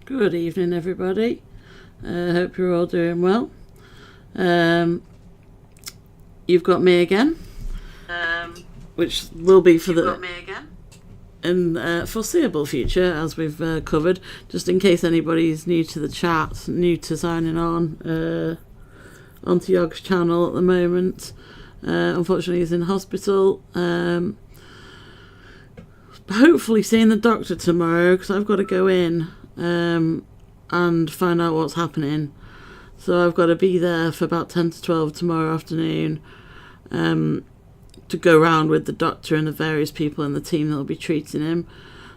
Good evening, everybody. Hope you're all doing well. You've got me again, which will be for the foreseeable future, as we've covered. Just in case anybody's new to the chat, new to signing on onto Yog's channel at the moment. Unfortunately, he's in hospital. Hopefully seeing the doctor tomorrow, because I've got to go in and find out what's happening. So I've got to be there for about 10 to 12 tomorrow afternoon to go round with the doctor and the various people in the team that will be treating him.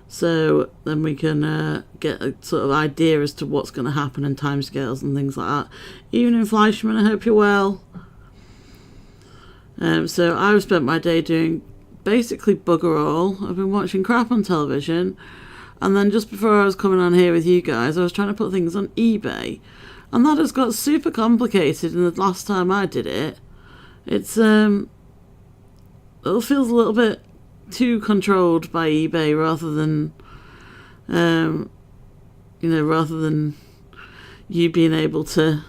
So then we can get a sort of idea as to what's going to happen and timescales and things like that. Evening, Fleischman, I hope you're well. So I've spent my day doing basically bugger all. I've been watching crap on television. And then just before I was coming on here with you guys, I was trying to put things on eBay. And that has got super complicated, and the last time I did it, it feels a little bit too controlled by eBay rather than you being able to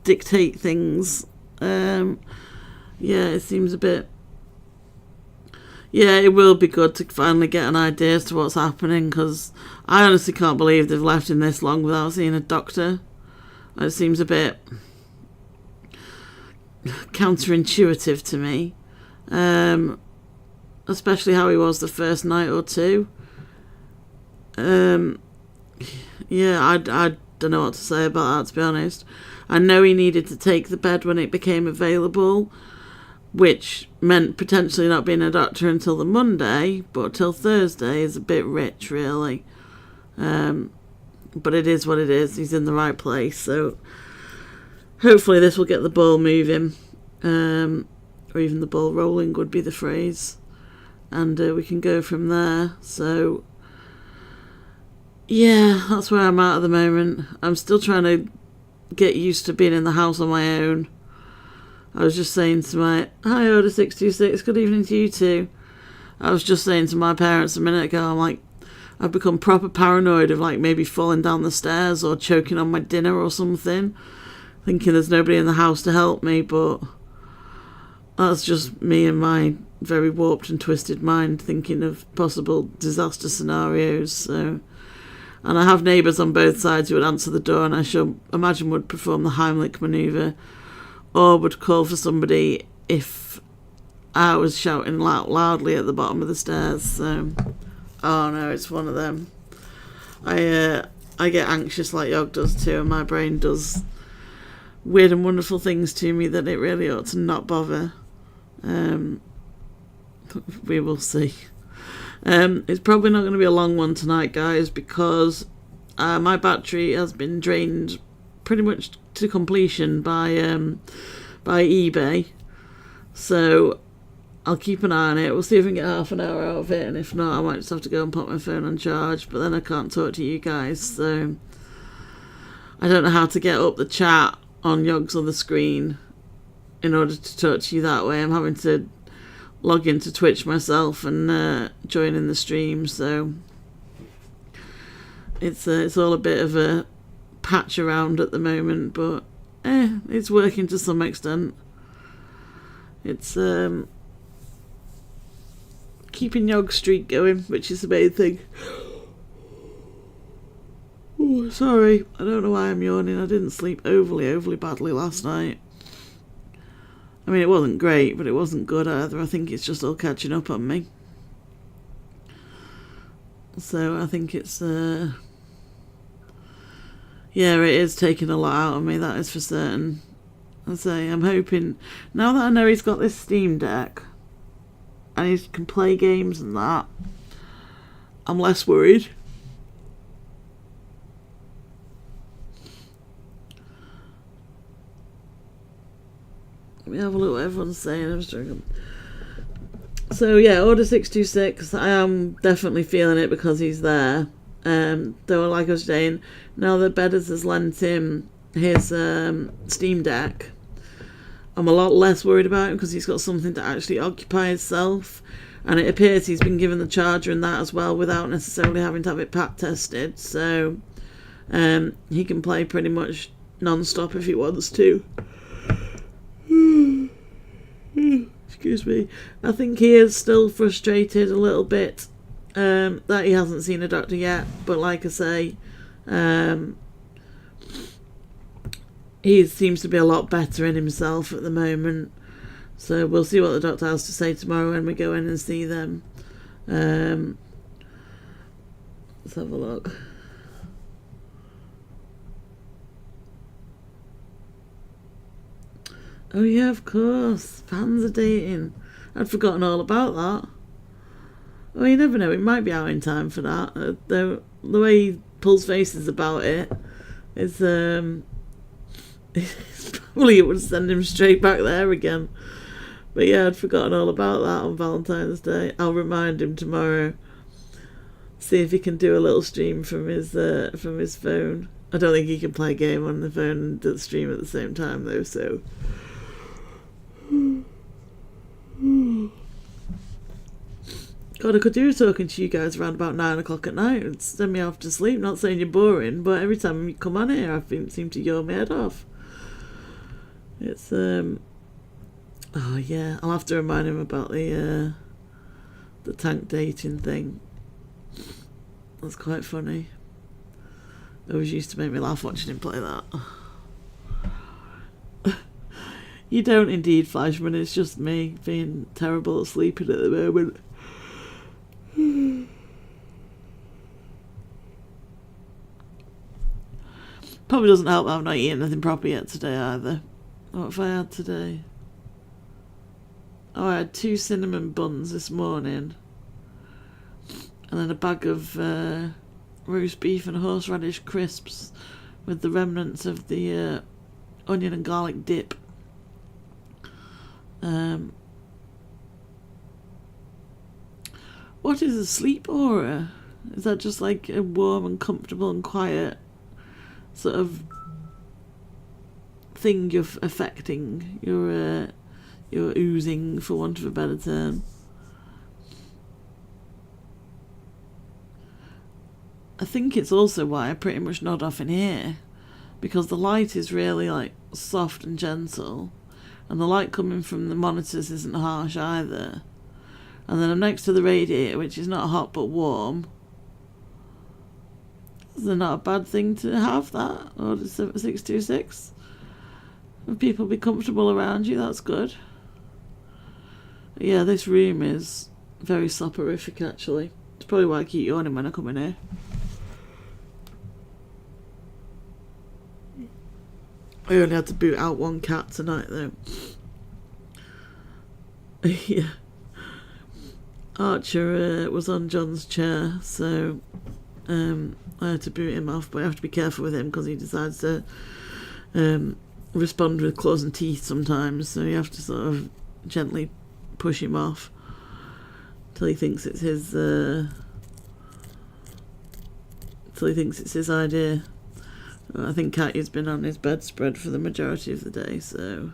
dictate things. It seems a bit... Yeah, it will be good to finally get an idea as to what's happening, because I honestly can't believe they've left him this long without seeing a doctor. It seems a bit counterintuitive to me, especially how he was the first night or two. I don't know what to say about that, to be honest. I know he needed to take the bed when it became available, which meant potentially not being a doctor until the Monday, but till Thursday is a bit rich, really. But it is what it is. He's in the right place, so hopefully this will get the ball moving, or even the ball rolling would be the phrase, and we can go from there. So yeah, that's where I'm at the moment. I'm still trying to get used to being in the house on my own. I was just saying to my... Hi, Order626, good evening to you too. I was just saying to my parents a minute ago, I'm like, I've become proper paranoid of like maybe falling down the stairs or choking on my dinner or something, thinking there's nobody in the house to help me, but that's just me and my very warped and twisted mind thinking of possible disaster scenarios. So, and I have neighbours on both sides who would answer the door and I should imagine would perform the Heimlich manoeuvre, or would call for somebody if I was shouting loudly at the bottom of the stairs. So, oh no, it's one of them. I get anxious like Yog does too, and my brain does weird and wonderful things to me that it really ought to not bother. We will see. It's probably not going to be a long one tonight, guys, because my battery has been drained pretty much to completion by eBay, so I'll keep an eye on it. We'll see if we can get half an hour out of it, and if not, I might just have to go and put my phone on charge, but then I can't talk to you guys, so I don't know how to get up the chat on Yog's other screen in order to talk to you that way. I'm having to log into Twitch myself and join in the stream, so it's all a bit of a patch around at the moment, but it's working to some extent. It's keeping Yog's streak going, which is the main thing. Oh, sorry, I don't know why I'm yawning. I didn't sleep overly badly last night. I mean, it wasn't great, but it wasn't good either. I think it's just all catching up on me. So I think it's it is taking a lot out of me, that is for certain. I say, I'm hoping, now that I know he's got this Steam Deck and he can play games and that, I'm less worried. Let me have a look what everyone's saying. I was joking. So yeah, Order626, I am definitely feeling it because he's there. Though, like I was saying, now that Bedders has lent him his Steam Deck, I'm a lot less worried about him because he's got something to actually occupy himself, and it appears he's been given the charger and that as well without necessarily having to have it pat tested. So He can play pretty much non-stop if he wants to. Excuse me. I think he is still frustrated a little bit that he hasn't seen a doctor yet, but like I say, he seems to be a lot better in himself at the moment. So we'll see what the doctor has to say tomorrow when we go in and see them. Let's have a look. Oh yeah, of course. Fans are dating. I'd forgotten all about that. Well, you never know. It might be out in time for that. The way he pulls faces about it is probably it would send him straight back there again. But yeah, I'd forgotten all about that on Valentine's Day. I'll remind him tomorrow. See if he can do a little stream from his phone. I don't think he can play a game on the phone and stream at the same time though, so... God, I could do talking to you guys around about 9 o'clock at night and send me off to sleep. Not saying you're boring, but every time you come on here, I seem to yawn my head off. It's oh yeah, I'll have to remind him about the tank dating thing. That's quite funny. It always used to make me laugh watching him play that. You don't indeed, Flashman. It's just me being terrible at sleeping at the moment. Probably doesn't help that I've not eaten anything proper yet today either. What have I had today? Oh, I had 2 cinnamon buns this morning. And then a bag of roast beef and horseradish crisps with the remnants of the onion and garlic dip. What is a sleep aura? Is that just like a warm and comfortable and quiet sort of thing you're affecting? You're oozing, for want of a better term. I think it's also why I pretty much nod off in here, because the light is really like soft and gentle, and the light coming from the monitors isn't harsh either. And then I'm next to the radiator, which is not hot but warm. Is it not a bad thing to have that? Order 626. If people be comfortable around you, that's good. Yeah, this room is very soporific actually. It's probably why I keep yawning when I come in here. I only had to boot out one cat tonight though. Yeah. Archer was on John's chair, so I had to boot him off, but I have to be careful with him because he decides to respond with claws and teeth sometimes, so you have to sort of gently push him off till he thinks it's his idea. I think Katya's been on his bedspread for the majority of the day, so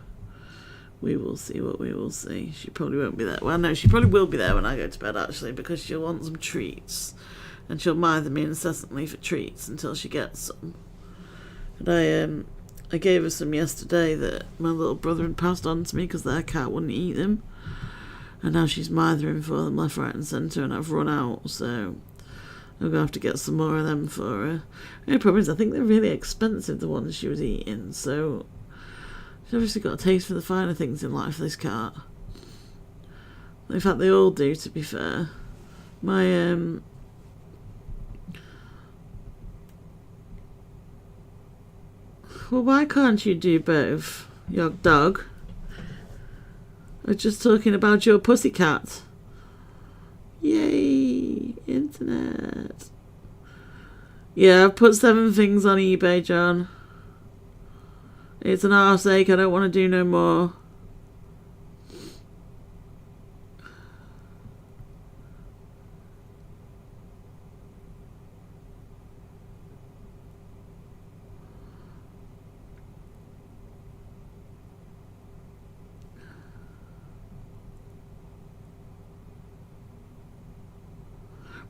we will see what we will see. She probably won't be there. Well, no, she probably will be there when I go to bed, actually, because she'll want some treats. And she'll mither me incessantly for treats until she gets some. And I gave her some yesterday that my little brother had passed on to me because their cat wouldn't eat them. And now she's mithering for them left, right and centre, and I've run out, so I'm going to have to get some more of them for her. The only problem is I think they're really expensive, the ones she was eating, so... She's obviously got a taste for the finer things in life, this cat. In fact, they all do, to be fair. My, Well, why can't you do both, your dog? I was just talking about your pussycat. Yay, internet. Yeah, I've put 7 things on eBay, John. It's an arse ache, I don't want to do no more.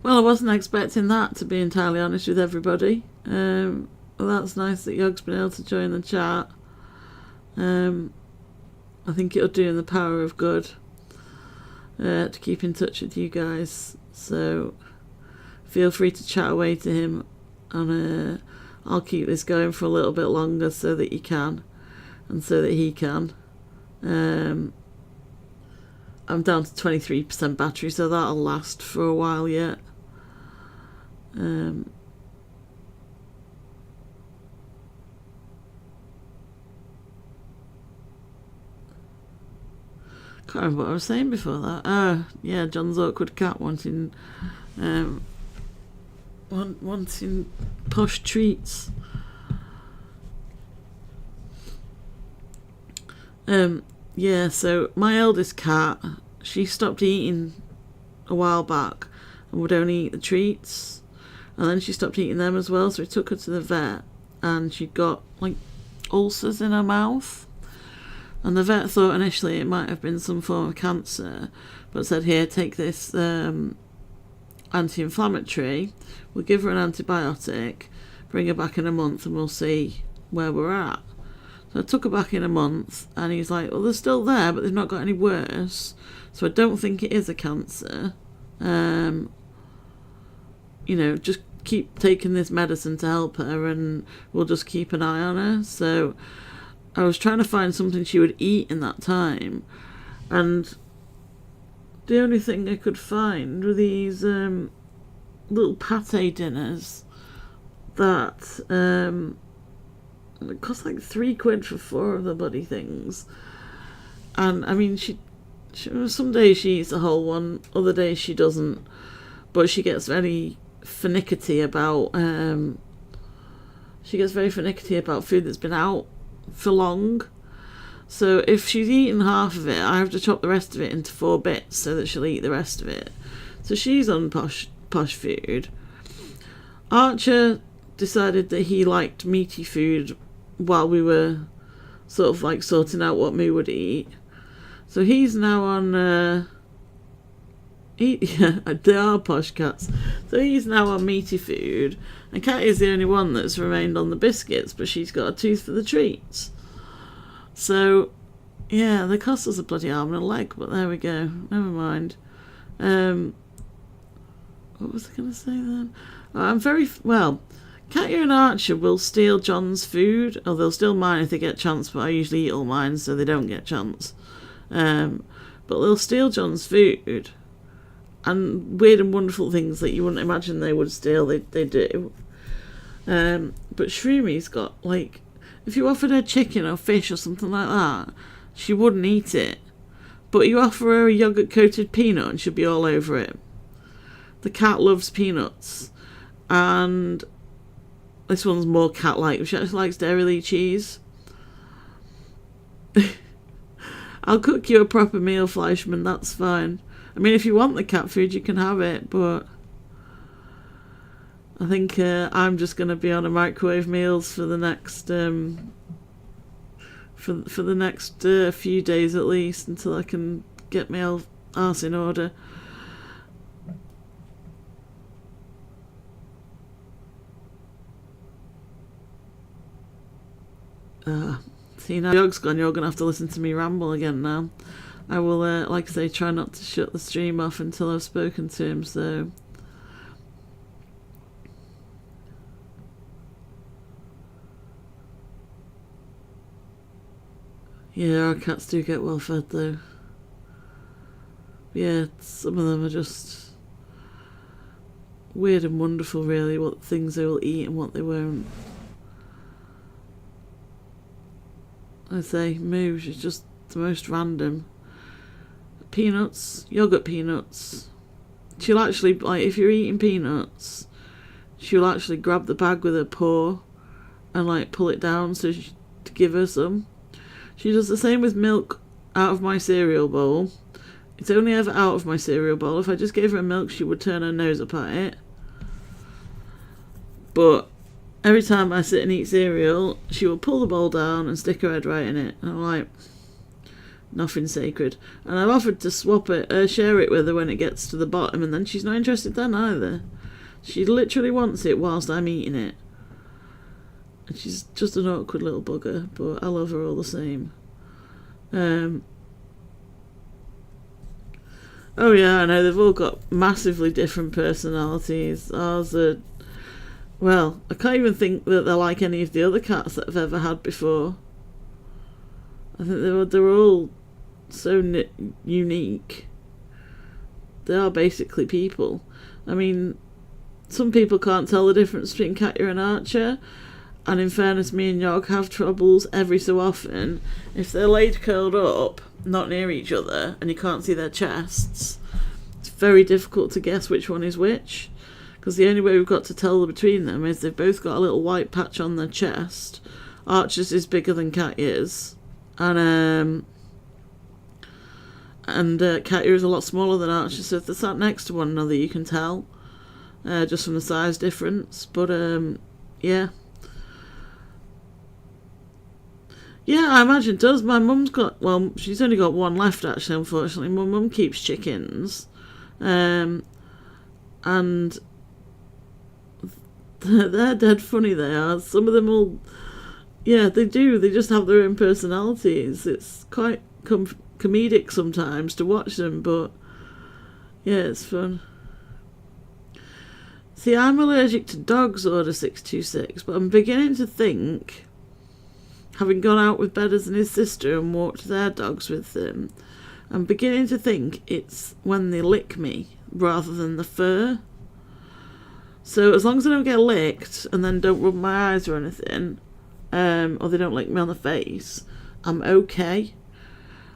Well, I wasn't expecting that, to be entirely honest with everybody. Well, that's nice that Yog's been able to join the chat. I think it'll do him the power of good to keep in touch with you guys. So feel free to chat away to him, and I'll keep this going for a little bit longer so that you can, and so that he can. I'm down to 23% battery, so that'll last for a while yet. Can't remember what I was saying before that. Oh, yeah, John's awkward cat wanting posh treats. Yeah, so my eldest cat, she stopped eating a while back and would only eat the treats, and then she stopped eating them as well, so we took her to the vet, and she got like ulcers in her mouth, and the vet thought initially it might have been some form of cancer, but said, here, take this anti-inflammatory, we'll give her an antibiotic, bring her back in a month, and we'll see where we're at. So I took her back in a month, and he's like, well, they're still there, but they've not got any worse, so I don't think it is a cancer. Just keep taking this medicine to help her, and we'll just keep an eye on her. So I was trying to find something she would eat in that time, and the only thing I could find were these little pate dinners that it cost like £3 for 4 of the bloody things. And I mean, she some days she eats a whole one, other days she doesn't, but she gets very finicky about food that's been out for long. So if she's eaten half of it, I have to chop the rest of it into 4 bits so that she'll eat the rest of it. So she's on posh food. Archer decided that he liked meaty food while we were sort of like sorting out what Moo would eat. So he's now on yeah, they are posh cats. So he's now on meaty food, and Cat is the only one that's remained on the biscuits, but she's got a tooth for the treats. So yeah, they cost us a bloody arm and a leg, but there we go. Never mind. What was I going to say then? Katya and Archer will steal John's food, or they'll steal mine if they get a chance, but I usually eat all mine so they don't get a chance. But they'll steal John's food, and weird and wonderful things that you wouldn't imagine they would steal, they do. But Shroomi's got, like, if you offered her chicken or fish or something like that, she wouldn't eat it. But you offer her a yogurt-coated peanut and she'll be all over it. The cat loves peanuts. And this one's more cat-like. She actually likes Dairy cheese. I'll cook you a proper meal, Fleischman, that's fine. I mean, if you want the cat food, you can have it, but I think I'm just going to be on a microwave meals for the next for the next few days at least, until I can get my arse in order. See, now Yog's gone, you're going to have to listen to me ramble again now. I will, like I say, try not to shut the stream off until I've spoken to him, so... Yeah, our cats do get well fed, though. Yeah, some of them are just weird and wonderful, really, what things they will eat and what they won't. I say, Moo, she's just the most random. Peanuts, yogurt peanuts. She'll actually, like, if you're eating peanuts, she'll actually grab the bag with her paw and, like, pull it down to give her some. She does the same with milk out of my cereal bowl. It's only ever out of my cereal bowl. If I just gave her milk, she would turn her nose up at it. But every time I sit and eat cereal, she will pull the bowl down and stick her head right in it. And I'm like, nothing sacred. And I've offered to swap it, share it with her when it gets to the bottom, and then she's not interested then either. She literally wants it whilst I'm eating it. And she's just an awkward little bugger, but I love her all the same. Oh yeah, I know, they've all got massively different personalities. Ours are... Well, I can't even think that they're like any of the other cats that I've ever had before. I think they're all so unique. They are basically people. I mean, some people can't tell the difference between Katya and Archer, and in fairness, me and Yog have troubles every so often. If they're laid curled up, not near each other, and you can't see their chests, it's very difficult to guess which one is which, because the only way we've got to tell between them is they've both got a little white patch on their chest. Archer's is bigger than Katya's, and Katya is a lot smaller than Archer, so if they're sat next to one another you can tell, just from the size difference. But yeah, I imagine it does. My mum's got, well, she's only got one left actually, unfortunately. My mum keeps chickens, and they're dead funny, they are. Some of them all, yeah, they do, they just have their own personalities. It's quite comedic sometimes to watch them, but yeah, it's fun. See, I'm allergic to dogs, Order 626, but I'm beginning to think, having gone out with Bedders and his sister and walked their dogs with them, I'm beginning to think it's when they lick me rather than the fur. So as long as I don't get licked and then don't rub my eyes or anything, or they don't lick me on the face, I'm okay.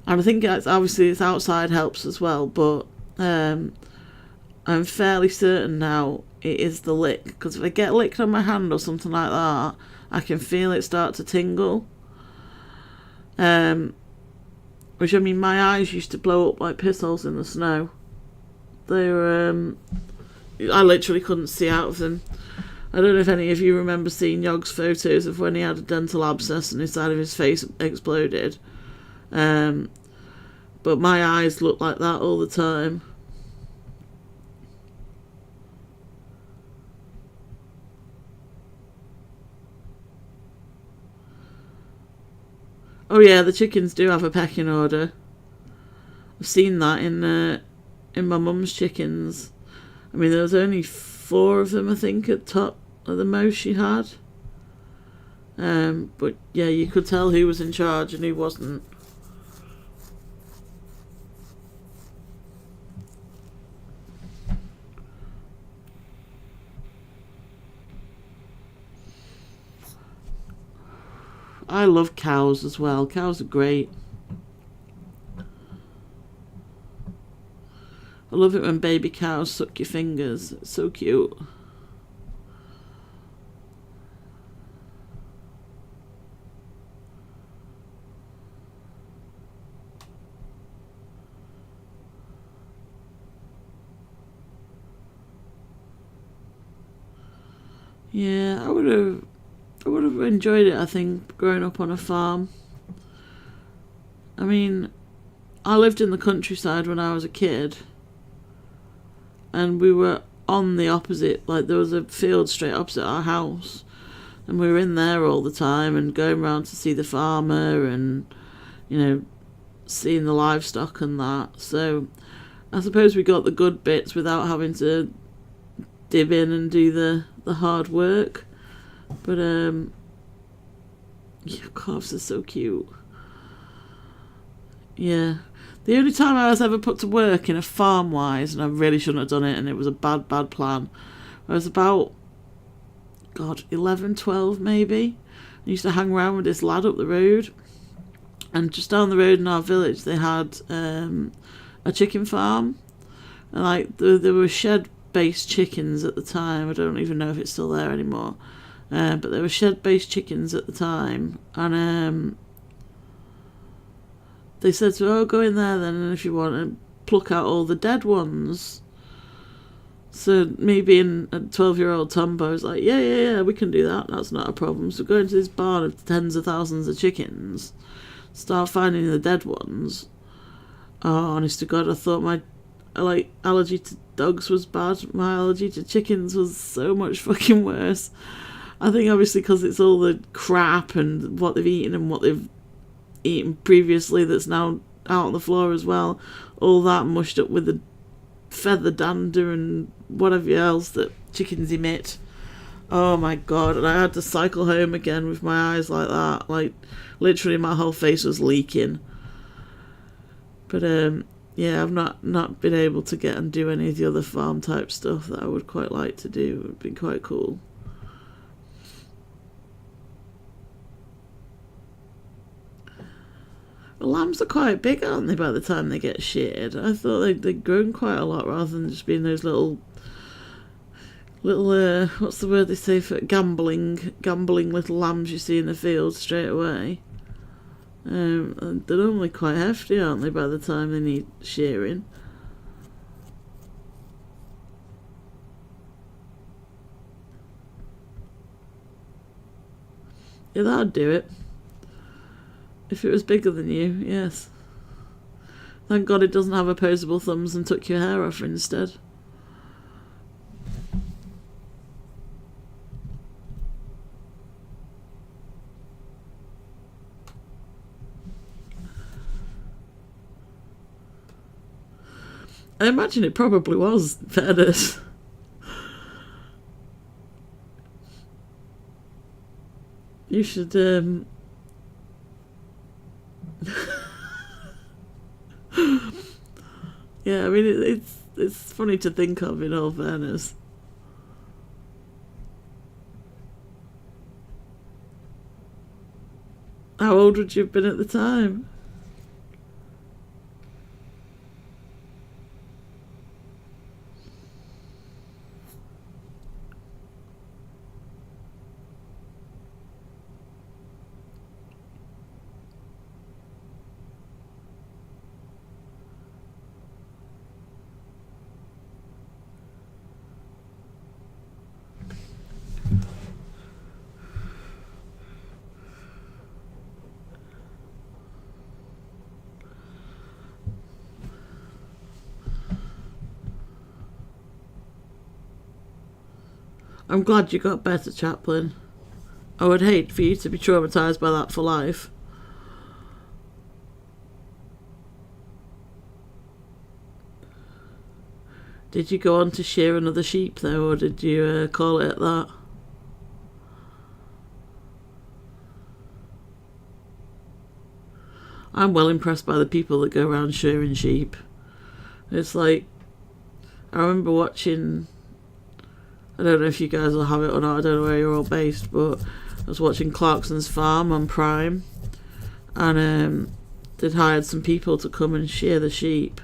And I think it's outside helps as well, but I'm fairly certain now it is the lick, because if I get licked on my hand or something like that, I can feel it start to tingle. Which, I mean, my eyes used to blow up like piss holes in the snow. They were, I literally couldn't see out of them. I don't know if any of you remember seeing Yog's photos of when he had a dental abscess and his side of his face exploded. But my eyes look like that all the time. Oh yeah, the chickens do have a pecking order. I've seen that in my mum's chickens. I mean, there was only 4 of them, I think, at top of the most she had. But yeah, you could tell who was in charge and who wasn't. I love cows as well. Cows are great. I love it when baby cows suck your fingers. It's so cute. Yeah, I would have enjoyed it, I think, growing up on a farm. I mean, I lived in the countryside when I was a kid, and we were on the opposite, like there was a field straight opposite our house, and we were in there all the time and going round to see the farmer and, you know, seeing the livestock and that. So I suppose we got the good bits without having to dib in and do the hard work. But yeah, calves are so cute. Yeah, the only time I was ever put to work in a farm-wise, and I really shouldn't have done it, and it was a bad plan, I was about, 11, 12 maybe. I used to hang around with this lad up the road, and just down the road in our village they had a chicken farm, and like there were shed-based chickens at the time. I don't even know if it's still there anymore. But there were shed-based chickens at the time, and they said to me, oh, go in there then, and if you want, and pluck out all the dead ones. So me being a 12-year-old tomboy, I was like, yeah, we can do that, that's not a problem. So go into this barn of tens of thousands of chickens, start finding the dead ones. Oh, honest to God, I thought my allergy to dogs was bad. My allergy to chickens was so much fucking worse. I think obviously because it's all the crap and what they've eaten and what they've eaten previously that's now out on the floor as well, all that mushed up with the feather dander and whatever else that chickens emit. Oh my god, and I had to cycle home again with my eyes like that, like literally my whole face was leaking. But yeah, I've not been able to get and do any of the other farm type stuff that I would quite like to do. It would be quite cool. The lambs are quite big, aren't they, by the time they get sheared? I thought they'd grown quite a lot rather than just being those little what's the word they say for gambling little lambs you see in the field straight away. They're normally quite hefty, aren't they, by the time they need shearing? Yeah, that'd do it. If it was bigger than you, yes. Thank God it doesn't have opposable thumbs and took your hair off instead. I imagine it probably was, in fairness. You should, yeah, I mean, it's funny to think of, in all fairness. How old would you have been at the time? I'm glad you got better, Chaplain. I would hate for you to be traumatised by that for life. Did you go on to shear another sheep though, or did you call it at that? I'm well impressed by the people that go around shearing sheep. It's like, I remember watching, I don't know if you guys will have it or not, I don't know where you're all based, but I was watching Clarkson's Farm on Prime, and they'd hired some people to come and shear the sheep.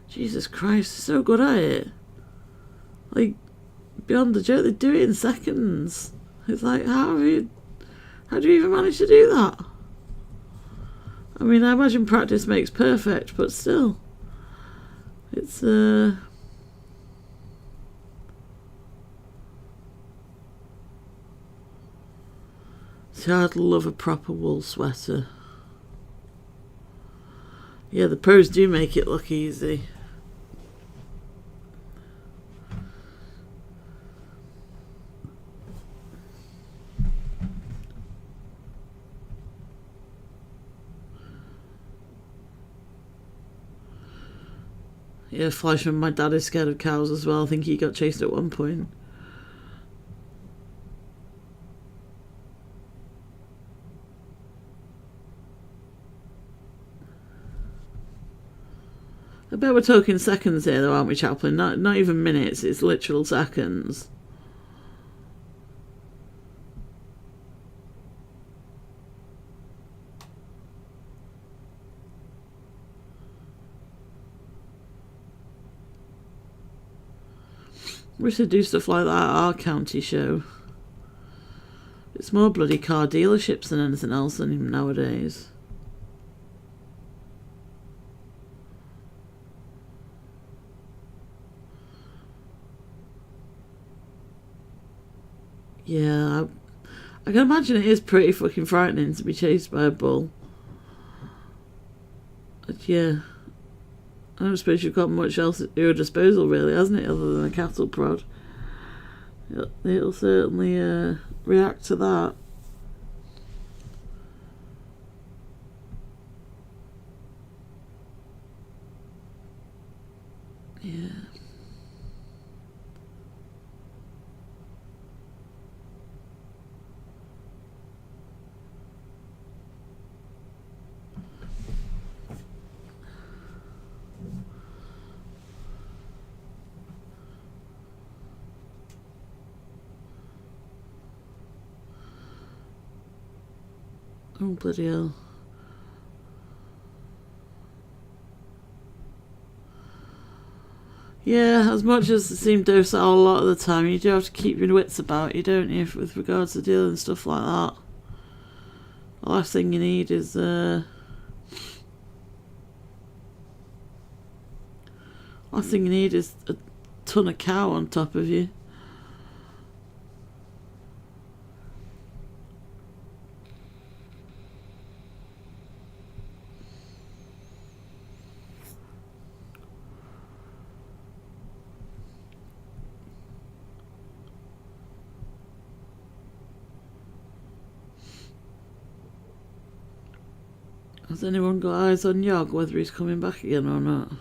Jesus Christ, they're so good at it. Like, beyond the joke, they do it in seconds. It's like, how do you even manage to do that? I mean, I imagine practice makes perfect, but still, it's it's hard to love a proper wool sweater. Yeah, the pros do make it look easy. Yeah, Fleischman, my dad is scared of cows as well. I think he got chased at one point. I bet we're talking seconds here though, aren't we, Chaplain? Not even minutes, it's literal seconds. We should do stuff like that at our county show. It's more bloody car dealerships than anything else nowadays. Yeah, I can imagine it is pretty fucking frightening to be chased by a bull. But yeah, I don't suppose you've got much else at your disposal really, hasn't it, other than a cattle prod. It'll certainly react to that. Yeah. Oh, bloody hell. Yeah, as much as they seem docile a lot of the time, you do have to keep your wits about you, don't you, with regards to dealing and stuff like that. The last thing you need is last thing you need is a ton of cow on top of you. Has anyone got eyes on Yog, whether he's coming back again or not?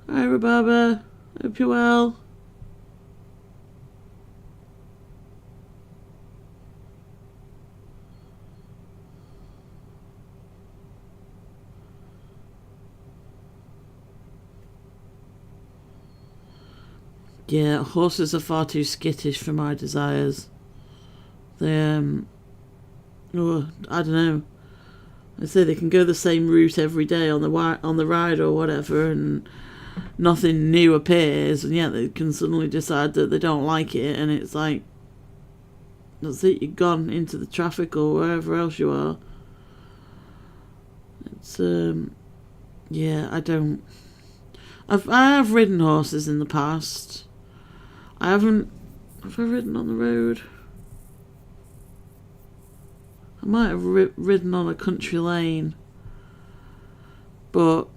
Hi, Rhubarber. Hope you're well. Yeah, horses are far too skittish for my desires. They, oh, I don't know. I say they can go the same route every day on the ride or whatever, and nothing new appears, and yet they can suddenly decide that they don't like it, and it's like, that's it, you're gone into the traffic or wherever else you are. It's, yeah, I have ridden horses in the past. Have I ridden on the road? I might have ridden on a country lane. But,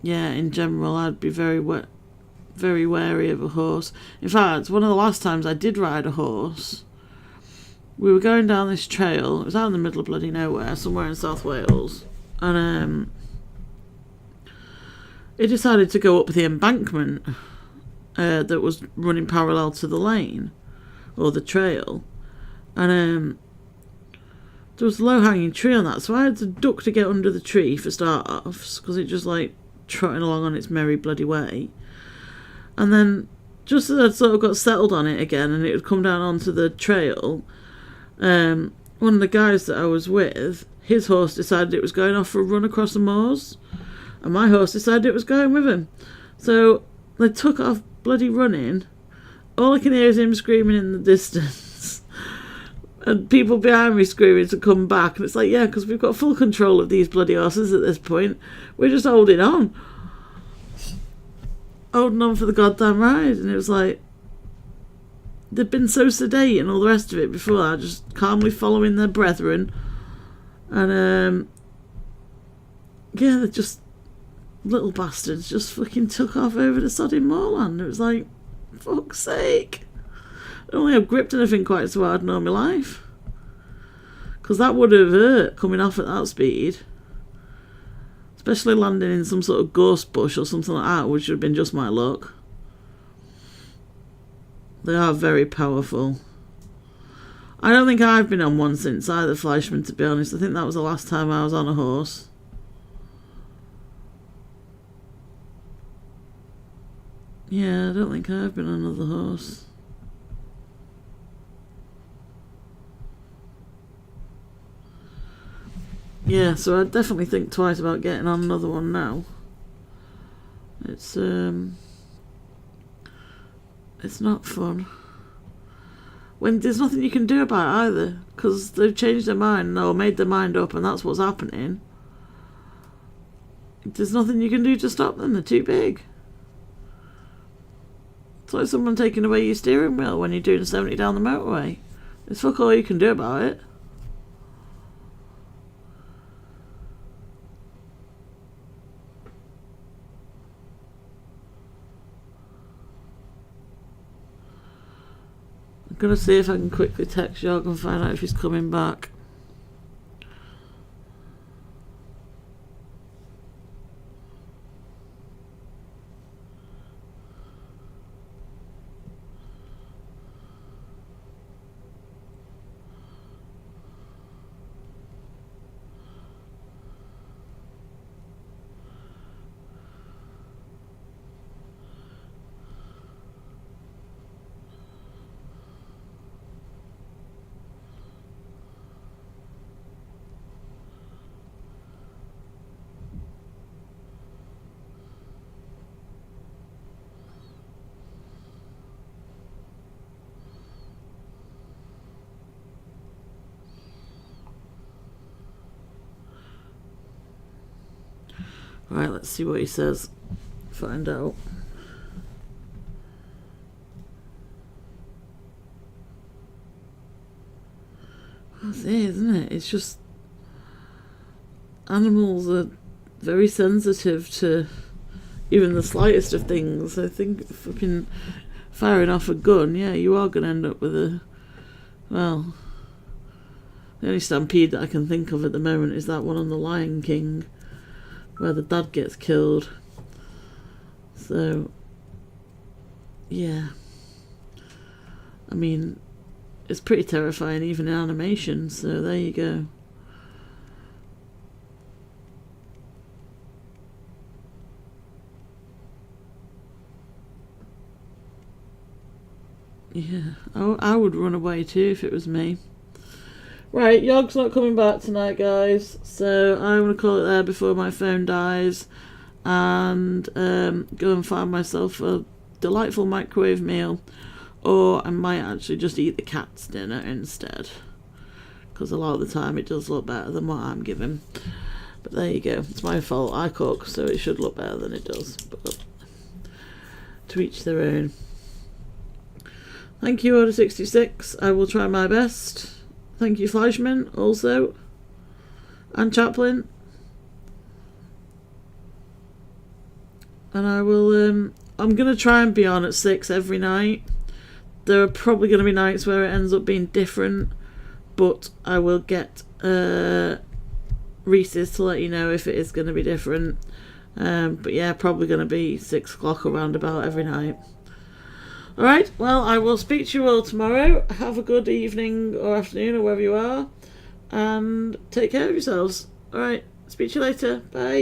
yeah, in general, I'd be very wary of a horse. In fact, one of the last times I did ride a horse, we were going down this trail. It was out in the middle of bloody nowhere, somewhere in South Wales. And, it decided to go up the embankment that was running parallel to the lane or the trail, and there was a low-hanging tree on that, so I had to duck to get under the tree for start-offs because it just like trotting along on its merry bloody way. And then just as I'd sort of got settled on it again and it would come down onto the trail, one of the guys that I was with, his horse decided it was going off for a run across the moors, and my horse decided it was going with him. So they took off bloody running. All I can hear is him screaming in the distance and people behind me screaming to come back, and it's like, yeah, because we've got full control of these bloody horses at this point. We're just holding on for the goddamn ride. And it was like, they've been so sedate and all the rest of it before that, just calmly following their brethren, and yeah, they're just little bastards just fucking took off over the sodding moorland. It was like, fuck's sake. I don't think I've gripped anything quite so hard in all my life, because that would have hurt coming off at that speed, especially landing in some sort of ghost bush or something like that, which would have been just my luck. They are very powerful. I don't think I've been on one since either, Fleischman, to be honest. I think that was the last time I was on a horse. Yeah, I don't think I've been on another horse. Yeah, so I'd definitely think twice about getting on another one now. It's not fun. When there's nothing you can do about it either, because they've changed their mind or made their mind up, and that's what's happening. There's nothing you can do to stop them. They're too big. It's like someone taking away your steering wheel when you're doing 70 down the motorway. There's fuck all you can do about it. going to see if I can quickly text Jog and find out if he's coming back. Right, let's see what he says. Find out. That's it, isn't it? It's just animals are very sensitive to even the slightest of things. I think fucking firing off a gun, yeah, you are going to end up with a... Well, the only stampede that I can think of at the moment is that one on the Lion King, where the dad gets killed. So, yeah. I mean, it's pretty terrifying even in animation, so there you go. Yeah, I would run away too if it was me. Right, Yog's not coming back tonight, guys, so I'm going to call it there before my phone dies and go and find myself a delightful microwave meal, or I might actually just eat the cat's dinner instead, because a lot of the time it does look better than what I'm given. But there you go, it's my fault, I cook, so it should look better than it does, but to each their own. Thank you, Order66, I will try my best. Thank you, Fleischman, also. And Chaplin. And I will, I'm going to try and be on at 6 every night. There are probably going to be nights where it ends up being different, but I will get Reese's to let you know if it is going to be different. But yeah, probably going to be 6 o'clock around about every night. Alright, well, I will speak to you all tomorrow. Have a good evening or afternoon or wherever you are. And take care of yourselves. Alright, speak to you later. Bye.